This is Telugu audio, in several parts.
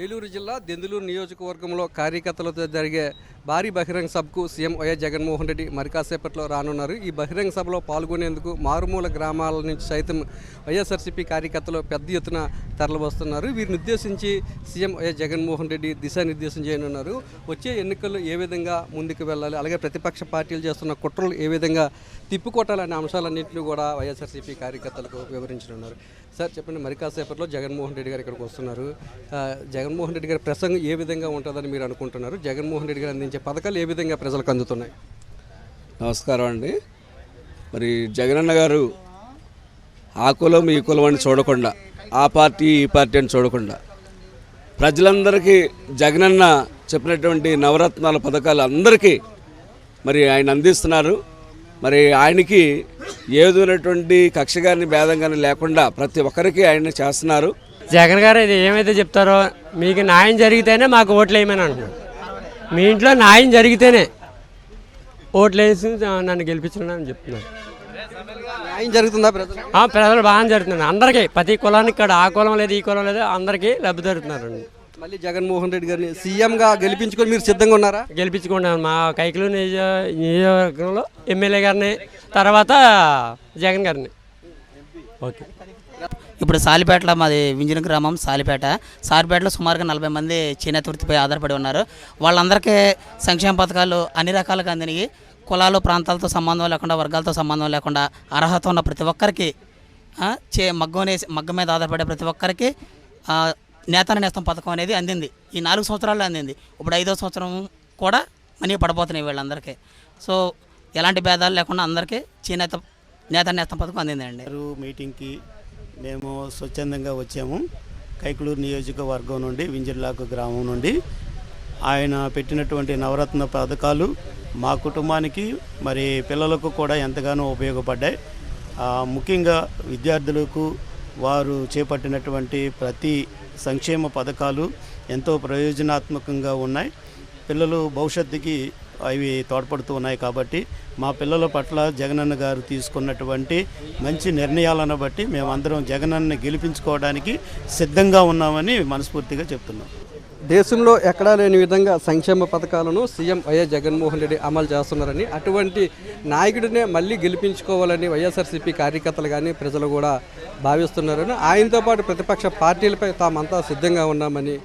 ఏలూరు జిల్లా దెందులూరు నియోజకవర్గంలో కార్యకర్తలతో జరిగే భారీ బహిరంగ సభకు సీఎం వైఎస్ జగన్మోహన్ రెడ్డి మరి కాసేపట్లో రానున్నారు. ఈ బహిరంగ సభలో పాల్గొనేందుకు మారుమూల గ్రామాల నుంచి సైతం వైఎస్ఆర్సీపీ కార్యకర్తలు పెద్ద ఎత్తున తరలివస్తున్నారు. వీరిని ఉద్దేశించి సీఎం వైఎస్ జగన్మోహన్ రెడ్డి దిశానిర్దేశం చేయనున్నారు. వచ్చే ఎన్నికల్లో ఏ విధంగా ముందుకు వెళ్ళాలి, అలాగే ప్రతిపక్ష పార్టీలు చేస్తున్న కుట్రలు ఏ విధంగా తిప్పికొట్టాలనే అంశాలన్నింటినీ కూడా వైఎస్ఆర్సీపీ కార్యకర్తలకు వివరించనున్నారు. సార్ చెప్పండి, మరి కాసేపట్లో జగన్మోహన్ రెడ్డి గారు ఇక్కడికి వస్తున్నారు. జగన్మోహన్ రెడ్డి గారి ప్రసంగం ఏ విధంగా ఉంటుందని మీరు అనుకుంటున్నారు? జగన్మోహన్ రెడ్డి గారు అందించే పథకాలు ఏ విధంగా ప్రజలకు అందుతున్నాయి? నమస్కారం అండి. మరి జగనన్న గారు ఆ కులం ఈ కులం అని చూడకుండా, ఆ పార్టీ ఈ పార్టీ అని చూడకుండా ప్రజలందరికీ జగనన్న చెప్పినటువంటి నవరత్నాల పథకాలు అందరికీ మరి ఆయన అందిస్తున్నారు. మరి ఆయనకి ఏదైనటువంటి కక్ష కానీ భేదం కానీ లేకుండా ప్రతి ఒక్కరికి ఆయన చేస్తున్నారు. జగన్ గారు ఇది ఏమైతే చెప్తారో, మీకు న్యాయం జరిగితేనే మాకు ఓట్లు వేయమని అంటున్నారు. మీ ఇంట్లో న్యాయం జరిగితేనే ఓట్లు వేసి నన్ను గెలిపించండి చెప్తున్నారు. న్యాయం జరుగుతుందా? ప్రజలు బాగా జరుగుతుంది. అందరికీ, ప్రతి కులానికి ఇక్కడ ఆ కులం లేదు ఈ కులం లేదు, అందరికీ లబ్ధి జరుగుతున్నారండి. మళ్ళీ జగన్మోహన్ రెడ్డి గారిని సీఎంగా గెలిపించుకొని మీరు సిద్ధంగా ఉన్నారా? గెలిపించుకున్నాను. మా కైకలూరు నియోజకవర్గంలో ఎమ్మెల్యే గారిని, తర్వాత జగన్ గారిని. ఓకే. ఇప్పుడు సాలిపేటలో మాది వింజన గ్రామం సాలిపేటలో సుమారుగా 40 మంది చేనేత వృత్తిపై ఆధారపడి ఉన్నారు. వాళ్ళందరికీ సంక్షేమ పథకాలు అన్ని రకాలుగా అందినాయి. కులాలు ప్రాంతాలతో సంబంధం లేకుండా, వర్గాలతో సంబంధం లేకుండా అర్హత ఉన్న ప్రతి ఒక్కరికి, మగ్గం మీద ఆధారపడే ప్రతి ఒక్కరికి నేతన్న నేస్తం పథకం అనేది అందింది. ఈ 4 సంవత్సరాల్లో అందింది. ఇప్పుడు 5వ సంవత్సరం కూడా మనీ పడిపోతున్నాయి వీళ్ళందరికీ. సో ఎలాంటి భేదాలు లేకుండా అందరికీ నేతన్న నేస్తం పథకం అందిందండి. మీటింగ్కి మేము స్వచ్ఛందంగా వచ్చాము. కైకలూరు నియోజకవర్గం నుండి, వింజర్లాకు గ్రామం నుండి ఆయన పెట్టినటువంటి నవరత్న పథకాలు మా కుటుంబానికి మరి పిల్లలకు కూడా ఎంతగానో ఉపయోగపడ్డాయి. ముఖ్యంగా విద్యార్థులకు వారు చేపట్టినటువంటి ప్రతి సంక్షేమ పథకాలు ఎంతో ప్రయోజనాత్మకంగా ఉన్నాయి. పిల్లలు భవిష్యత్తుకి అవి తోడ్పడుతూ ఉన్నాయి. కాబట్టి మా పిల్లల పట్ల జగనన్న గారు తీసుకున్నటువంటి మంచి నిర్ణయాలను బట్టి మేమందరం జగనన్నని గెలిపించుకోవడానికి సిద్ధంగా ఉన్నామని మనస్ఫూర్తిగా చెప్తున్నాం. దేశంలో ఎక్కడా లేని విధంగా సంక్షేమ పథకాలను సీఎం వైఎస్ జగన్మోహన్ రెడ్డి అమలు చేస్తున్నారని, అటువంటి నాయకుడినే మళ్ళీ గెలిపించుకోవాలని వైఎస్ఆర్సీపీ కార్యకర్తలు కానీ ప్రజలు కూడా భావిస్తున్నారని, ఆయనతో పాటు ప్రతిపక్ష పార్టీలపై తామంతా సిద్ధంగా ఉన్నామని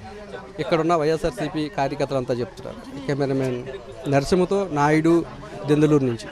ఇక్కడున్న వైఎస్ఆర్సీపీ కార్యకర్తలు అంతా చెప్తున్నారు. కెమెరామెన్ నరసింహతో నాయుడు, దెందులూరు నుంచి.